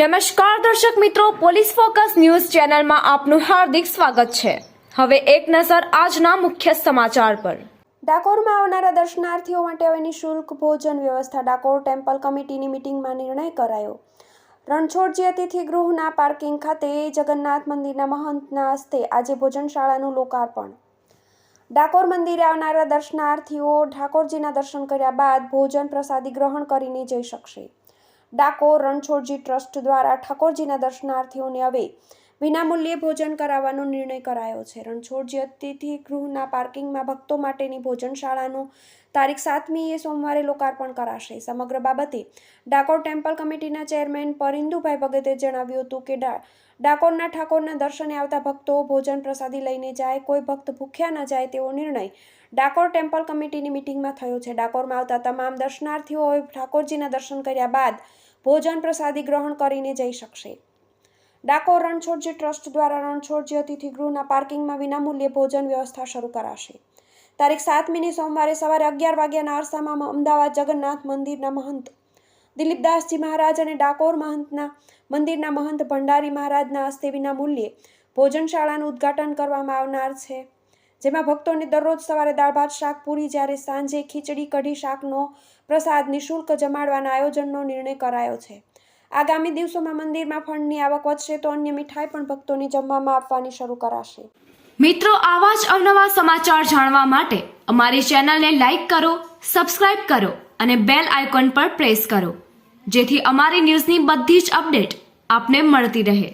નમસ્કાર દર્શક મિત્રો, પોલીસ ફોકસ ન્યૂઝ ચેનલમાં આપનું હાર્દિક સ્વાગત છે। હવે એક નજર આજના મુખ્ય સમાચાર પર। ડાકોરમાં આવનારા દર્શનાર્થીઓ માટે હવે નિઃશુલ્ક ભોજન વ્યવસ્થા ડાકોર ટેમ્પલ કમિટીની મીટિંગમાં નિર્ણય કરાયો। રણછોડજી અતિથિ ગૃહના પાર્કિંગ ખાતે જગન્નાથ મંદિરના મહંતના હસ્તે આજે ભોજનશાળાનું લોકાર્પણ। ડાકોર મંદિરે આવનારા દર્શનાર્થીઓ ઠાકોરજીના દર્શન કર્યા બાદ ભોજન પ્રસાદી ગ્રહણ કરીને જઈ શકશે। ડાકોર રણછોડજી ટ્રસ્ટ દ્વારા ઠાકોરજીના દર્શનાર્થીઓને હવે વિનામૂલ્યે ભોજન કરાવવાનો નિર્ણય કરાયો છે। રણછોડજી અતિથિ ગૃહના પાર્કિંગમાં ભક્તો માટેની ભોજનશાળાનું તારીખ 7મીએ સોમવારે લોકાર્પણ કરાશે। સમગ્ર બાબતે ડાકોર ટેમ્પલ કમિટીના ચેરમેન પરિંદુભાઈ ભગતે જણાવ્યું હતું કે ડાકોરના ઠાકોરના દર્શને આવતા ભક્તો ભોજન પ્રસાદી લઈને જાય, કોઈ ભક્ત ભૂખ્યા ન જાય તેવો નિર્ણય ડાકોર ટેમ્પલ કમિટીની મીટિંગમાં થયો છે। ડાકોરમાં આવતા તમામ દર્શનાર્થીઓ ઠાકોરજીના દર્શન કર્યા બાદ ભોજન પ્રસાદી ગ્રહણ કરીને જઈ શકશે। ડાકોર રણછોડજી ટ્રસ્ટ દ્વારા રણછોડજી અતિથિ ગૃહના પાર્કિંગમાં વિનામૂલ્યે ભોજન વ્યવસ્થા શરૂ કરાશે। તારીખ 7મીની સોમવારે સવારે 11 વાગ્યાના અરસામાં અમદાવાદ જગન્નાથ મંદિરના મહંત દિલીપદાસજી મહારાજ અને ડાકોર મંદિરના મહંત ભંડારી મહારાજના હસ્તે વિનામૂલ્યે ભોજનશાળાનું ઉદ્ઘાટન કરવામાં આવનાર છે, જેમાં ભક્તોને દરરોજ સવારે દાળ ભાત શાક પૂરી, જ્યારે સાંજે ખીચડી કઢી શાકનો પ્રસાદ નિઃશુલ્ક જમાડવાના આયોજનનો નિર્ણય કરાયો છે। આગામી દિવસોમાં મંદિરમાં ફંડની આવક વધશે તો અન્ય મીઠાઈ પણ ભક્તોને જમવામાં આપવાની શરૂ કરાશે। મિત્રો, આવા જ અવનવા સમાચાર જાણવા માટે અમારી ચેનલને લાઈક કરો, સબસ્ક્રાઇબ કરો અને બેલ આઇકોન પર પ્રેસ કરો, જેથી અમારી ન્યૂઝની બધી જ અપડેટ આપને મળતી રહે।